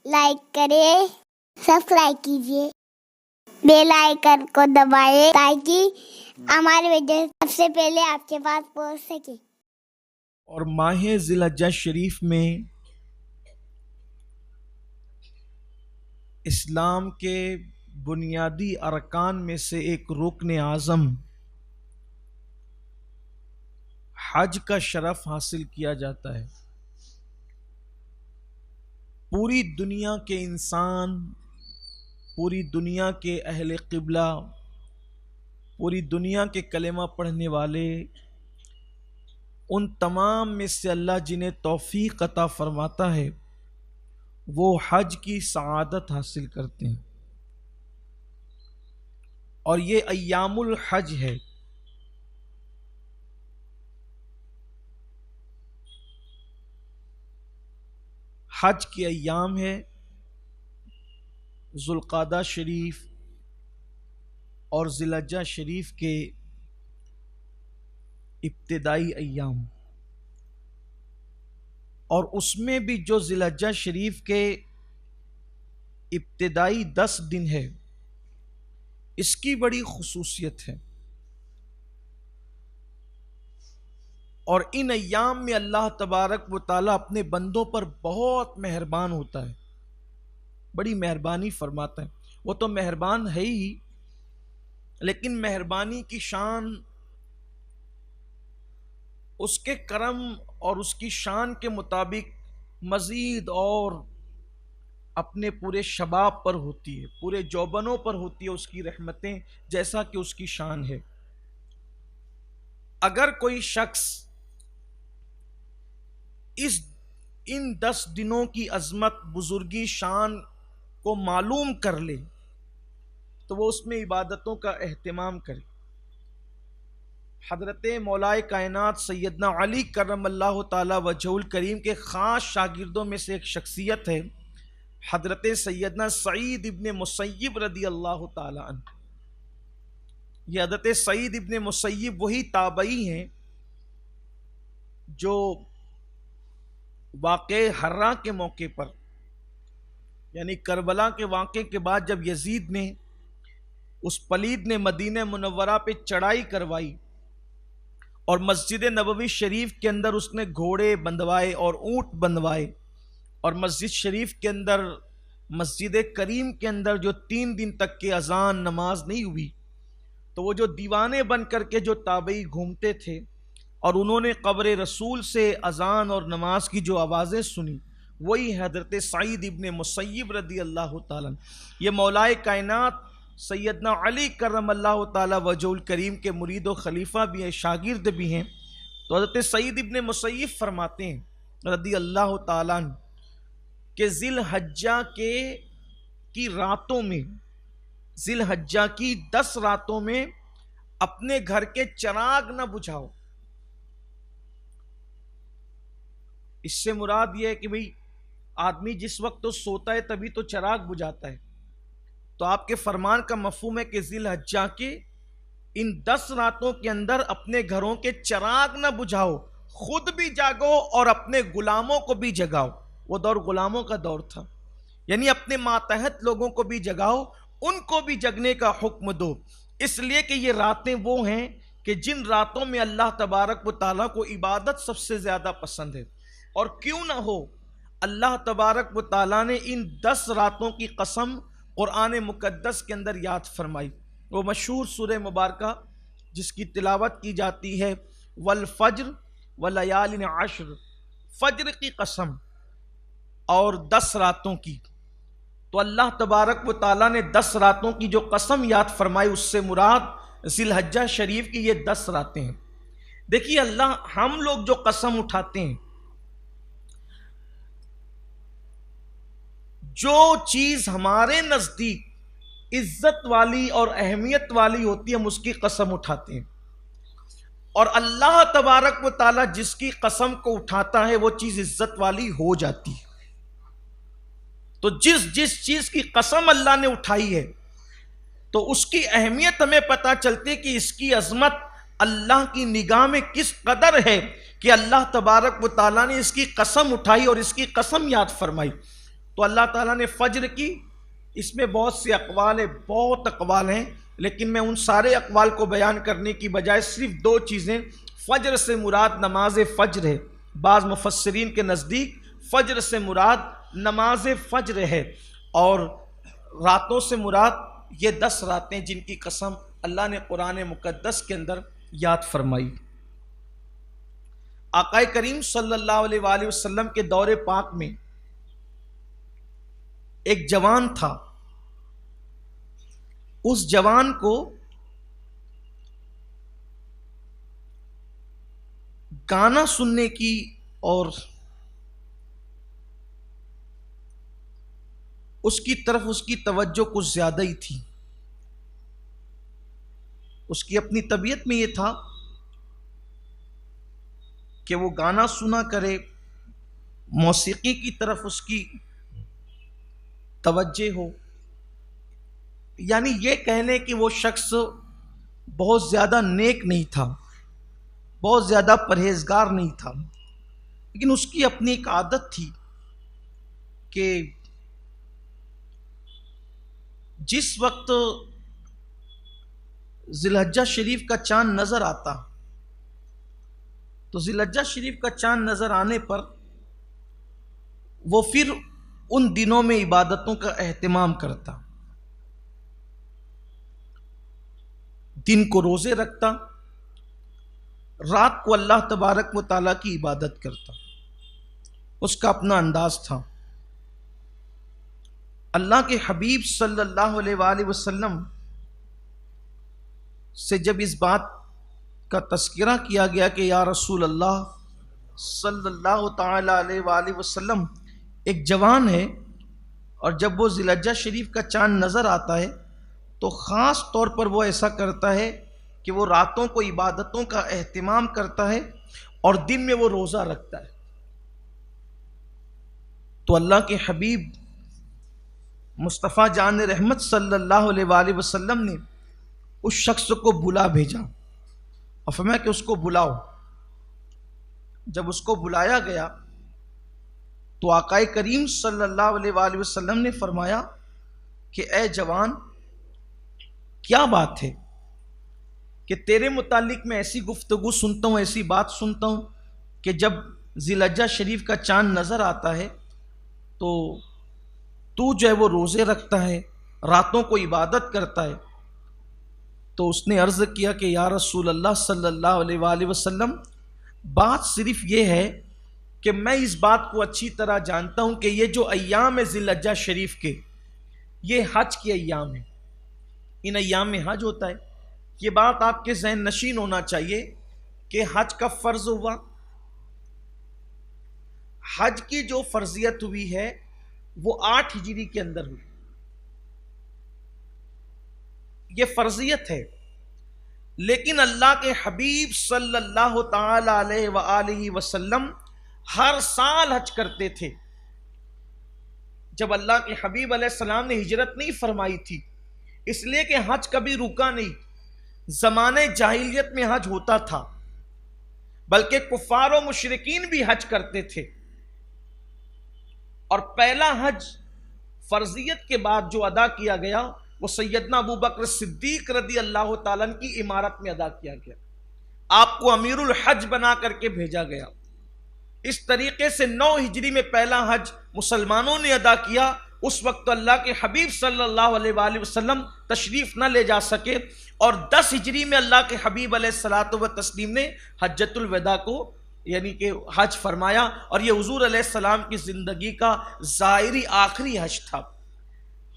Like کریں، subscribe کیجیے، bell icon کو دبائیں تاکہ ہماری ویڈیو سب سے پہلے آپ کے پاس پہنچ سکے۔ اور ماہ ذی الحجہ شریف میں اسلام کے بنیادی ارکان میں سے ایک رکن اعظم حج کا شرف حاصل کیا جاتا ہے۔ پوری دنیا کے انسان، پوری دنیا کے اہل قبلہ، پوری دنیا کے کلمہ پڑھنے والے، ان تمام میں سے اللہ جنہیں توفیق عطا فرماتا ہے وہ حج کی سعادت حاصل کرتے ہیں، اور یہ ایام الحج ہے۔ حج کے ایام ہے ذوالقعدہ شریف اور ذی الحجہ شریف کے ابتدائی ایام، اور اس میں بھی جو ذی الحجہ شریف کے ابتدائی 10 دن ہے، اس کی بڑی خصوصیت ہے، اور ان ایام میں اللہ تبارک و تعالیٰ اپنے بندوں پر بہت مہربان ہوتا ہے، بڑی مہربانی فرماتا ہے۔ وہ تو مہربان ہے ہی، لیکن مہربانی کی شان اس کے کرم اور اس کی شان کے مطابق مزید اور اپنے پورے شباب پر ہوتی ہے، پورے جوبنوں پر ہوتی ہے اس کی رحمتیں، جیسا کہ اس کی شان ہے۔ اگر کوئی شخص ان 10 دنوں کی عظمت، بزرگی، شان کو معلوم کر لے تو وہ اس میں عبادتوں کا اہتمام کرے۔ حضرت مولائے کائنات سیدنا علی کرم اللہ تعالی وجہہ الکریم کے خاص شاگردوں میں سے ایک شخصیت ہے حضرت سیدنا سعید ابن مسیب رضی اللہ تعالی عنہ۔ یہ حضرت سعید ابن مسیب وہی تابعی ہیں جو واقعہ حرہ کے موقع پر، یعنی کربلا کے واقعے کے بعد جب یزید نے، اس پلید نے مدینہ منورہ پہ چڑھائی کروائی اور مسجد نبوی شریف کے اندر اس نے گھوڑے بندھوائے اور اونٹ بندھوائے، اور مسجد شریف کے اندر، مسجد کریم کے اندر جو 3 دن تک کی اذان نماز نہیں ہوئی، تو وہ جو دیوانے بن کر کے جو تابعی گھومتے تھے اور انہوں نے قبر رسول سے اذان اور نماز کی جو آوازیں سنی، وہی حضرت سعید ابن مسیب رضی اللہ تعالیٰ۔ یہ مولائے کائنات سیدنا علی کرم اللہ تعالی وجہ الکریم کے مرید و خلیفہ بھی ہیں، شاگرد بھی ہیں۔ تو حضرت سعید ابن مسیب فرماتے ہیں رضی اللہ تعالیٰ عنہ کہ ذی الحجہ کی راتوں میں، ذی الحجہ کی 10 راتوں میں اپنے گھر کے چراغ نہ بجھاؤ۔ اس سے مراد یہ ہے کہ بھئی آدمی جس وقت تو سوتا ہے تبھی تو چراغ بجھاتا ہے، تو آپ کے فرمان کا مفہوم ہے کہ ذی الحجہ کے ان 10 راتوں کے اندر اپنے گھروں کے چراغ نہ بجھاؤ، خود بھی جاگو اور اپنے غلاموں کو بھی جگاؤ۔ وہ دور غلاموں کا دور تھا، یعنی اپنے ماتحت لوگوں کو بھی جگاؤ، ان کو بھی جگنے کا حکم دو، اس لیے کہ یہ راتیں وہ ہیں کہ جن راتوں میں اللہ تبارک و تعالیٰ کو عبادت سب سے زیادہ پسند ہے۔ اور کیوں نہ ہو، اللہ تبارک و تعالیٰ نے ان 10 راتوں کی قسم قرآن مقدس کے اندر یاد فرمائی۔ وہ مشہور سورہ مبارکہ جس کی تلاوت کی جاتی ہے، والفجر ولیال عشر، فجر کی قسم اور 10 راتوں کی۔ تو اللہ تبارک و تعالیٰ نے 10 راتوں کی جو قسم یاد فرمائی، اس سے مراد ذی الحجہ شریف کی یہ 10 راتیں ہیں۔ دیکھیے ہم لوگ جو قسم اٹھاتے ہیں، جو چیز ہمارے نزدیک عزت والی اور اہمیت والی ہوتی ہے، ہم اس کی قسم اٹھاتے ہیں، اور اللہ تبارک و تعالیٰ جس کی قسم کو اٹھاتا ہے وہ چیز عزت والی ہو جاتی ہے۔ تو جس چیز کی قسم اللہ نے اٹھائی ہے تو اس کی اہمیت ہمیں پتہ چلتی ہے کہ اس کی عظمت اللہ کی نگاہ میں کس قدر ہے کہ اللہ تبارک و تعالیٰ نے اس کی قسم اٹھائی اور اس کی قسم یاد فرمائی۔ تو اللہ تعالیٰ نے فجر کی، اس میں بہت سے اقوال ہیں، بہت اقوال ہیں، لیکن میں ان سارے اقوال کو بیان کرنے کی بجائے صرف دو چیزیں، فجر سے مراد نماز فجر ہے، بعض مفسرین کے نزدیک فجر سے مراد نماز فجر ہے، اور راتوں سے مراد یہ 10 راتیں جن کی قسم اللہ نے قرآن مقدس کے اندر یاد فرمائی۔ آقا کریم صلی اللہ علیہ وآلہ وسلم کے دور پاک میں ایک جوان تھا، اس جوان کو گانا سننے کی اور اس کی طرف اس کی توجہ کچھ زیادہ ہی تھی۔ اس کی اپنی طبیعت میں یہ تھا کہ وہ گانا سنا کرے، موسیقی کی طرف اس کی توجہ ہو، یعنی یہ کہہ لیں کہ وہ شخص بہت زیادہ نیک نہیں تھا، بہت زیادہ پرہیزگار نہیں تھا، لیکن اس کی اپنی ایک عادت تھی کہ جس وقت ذی الحجہ شریف کا چاند نظر آتا تو ذی الحجہ شریف کا چاند نظر آنے پر وہ پھر ان دنوں میں عبادتوں کا اہتمام کرتا، دن کو روزے رکھتا، رات کو اللہ تبارک و تعالیٰ کی عبادت کرتا۔ اس کا اپنا انداز تھا۔ اللہ کے حبیب صلی اللہ علیہ وآلہ وسلم سے جب اس بات کا تذکرہ کیا گیا کہ یا رسول اللہ صلی اللہ تعالی علیہ وآلہ وسلم ایک جوان ہے، اور جب وہ ذی الحجہ شریف کا چاند نظر آتا ہے تو خاص طور پر وہ ایسا کرتا ہے کہ وہ راتوں کو عبادتوں کا اہتمام کرتا ہے اور دن میں وہ روزہ رکھتا ہے، تو اللہ کے حبیب مصطفیٰ جان رحمت صلی اللہ علیہ وآلہ وسلم نے اس شخص کو بلا بھیجا اور فرمایا کہ اس کو بلاؤ۔ جب اس کو بلایا گیا تو آقا کریم صلی اللہ علیہ وآلہ وسلم نے فرمایا کہ اے جوان، کیا بات ہے کہ تیرے متعلق میں ایسی گفتگو سنتا ہوں، ایسی بات سنتا ہوں کہ جب ذی الحجہ شریف کا چاند نظر آتا ہے تو جو ہے وہ روزے رکھتا ہے، راتوں کو عبادت کرتا ہے۔ تو اس نے عرض کیا کہ یا رسول اللہ صلی اللہ علیہ وآلہ وسلم، بات صرف یہ ہے کہ میں اس بات کو اچھی طرح جانتا ہوں کہ یہ جو ایام ہے ذی الحجہ شریف کے، یہ حج کے ایام ہیں، ان ایام میں حج ہوتا ہے۔ یہ بات آپ کے ذہن نشین ہونا چاہیے کہ حج کا فرض ہوا، حج کی جو فرضیت ہوئی ہے وہ 8 ہجری کے اندر ہوئی، یہ فرضیت ہے، لیکن اللہ کے حبیب صلی اللہ تعالی علیہ وآلہ وسلم ہر سال حج کرتے تھے۔ جب اللہ کے حبیب علیہ السلام نے ہجرت نہیں فرمائی تھی، اس لیے کہ حج کبھی رکا نہیں، زمانے جاہلیت میں حج ہوتا تھا، بلکہ کفار و مشرکین بھی حج کرتے تھے، اور پہلا حج فرضیت کے بعد جو ادا کیا گیا وہ سیدنا ابو بکر صدیق رضی اللہ تعالیٰ عنہ کی امارت میں ادا کیا گیا، آپ کو امیر الحج بنا کر کے بھیجا گیا۔ اس طریقے سے 9 ہجری میں پہلا حج مسلمانوں نے ادا کیا۔ اس وقت اللہ کے حبیب صلی اللہ علیہ وآلہ وسلم تشریف نہ لے جا سکے، اور 10 ہجری میں اللہ کے حبیب علیہ الصلوۃ والتسلیم نے حجۃ الوداع کو یعنی کہ حج فرمایا، اور یہ حضور علیہ السلام کی زندگی کا ظاہری آخری حج تھا۔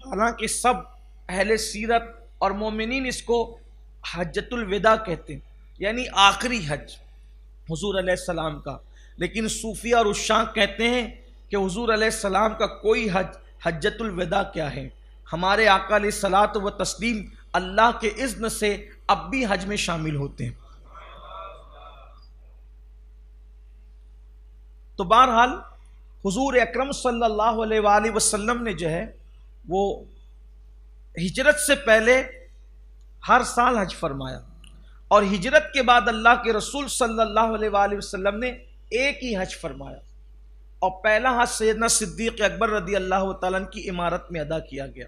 حالانکہ سب اہل سیرت اور مومنین اس کو حجۃ الوداع کہتے ہیں، یعنی آخری حج حضور علیہ السلام کا، لیکن صوفیہ اور عشاق کہتے ہیں کہ حضور علیہ السلام کا کوئی حج حجۃ الوداع کیا ہے، ہمارے آقا علیہ الصلوۃ والتسلیم اللہ کے اذن سے اب بھی حج میں شامل ہوتے ہیں۔ تو بہرحال حضور اکرم صلی اللہ علیہ وآلہ وسلم نے جو ہے وہ ہجرت سے پہلے ہر سال حج فرمایا، اور ہجرت کے بعد اللہ کے رسول صلی اللہ علیہ وآلہ وسلم نے ایک ہی حج فرمایا۔ اور پہلا حج سیدنا صدیق اکبر رضی اللہ تعالیٰ عنہ کی عمارت میں ادا کیا گیا.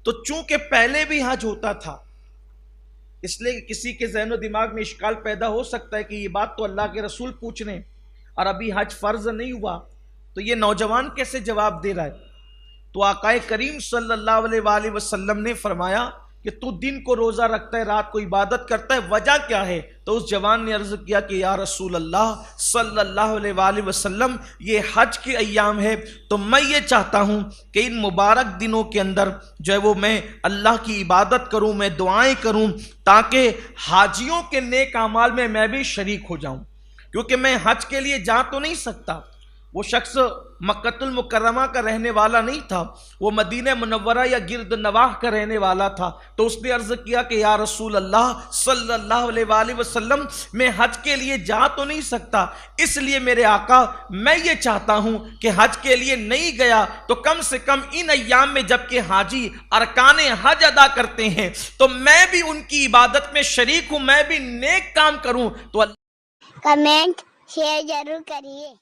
تو چونکہ پہلے بھی حج ہوتا تھا، اس لیے کہ کسی کے ذہن و دماغ میں اشکال پیدا ہو سکتا ہے کہ یہ بات تو اللہ کے رسول پوچھ رہے ہیں اور ابھی حج فرض نہیں ہوا، تو یہ نوجوان کیسے جواب دے رہا ہے؟ تو آقا کریم صلی اللہ علیہ وآلہ وسلم نے فرمایا کہ تو دن کو روزہ رکھتا ہے، رات کو عبادت کرتا ہے، وجہ کیا ہے؟ تو اس جوان نے عرض کیا کہ یا رسول اللہ صلی اللہ علیہ وآلہ وسلم، یہ حج کے ایام ہے تو میں یہ چاہتا ہوں کہ ان مبارک دنوں کے اندر جو ہے وہ میں اللہ کی عبادت کروں، میں دعائیں کروں، تاکہ حاجیوں کے نیک اعمال میں بھی شریک ہو جاؤں. کیونکہ میں حج کے لیے جا تو نہیں سکتا. وہ شخص مکۃ المکرمہ کا رہنے والا نہیں تھا، وہ مدینہ منورہ یا گرد نواح کا رہنے والا تھا. تو اس نے عرض کیا کہ یا رسول اللہ صلی اللہ علیہ وآلہ وسلم، میں حج کے لیے جا تو نہیں سکتا، اس لیے میرے آقا میں یہ چاہتا ہوں کہ حج کے لیے نہیں گیا تو کم سے کم ان ایام میں جب کہ حاجی ارکان حج ادا کرتے ہیں تو میں بھی ان کی عبادت میں شریک ہوں، میں بھی نیک کام کروں. تو کمنٹ شیئر ضرور کریے.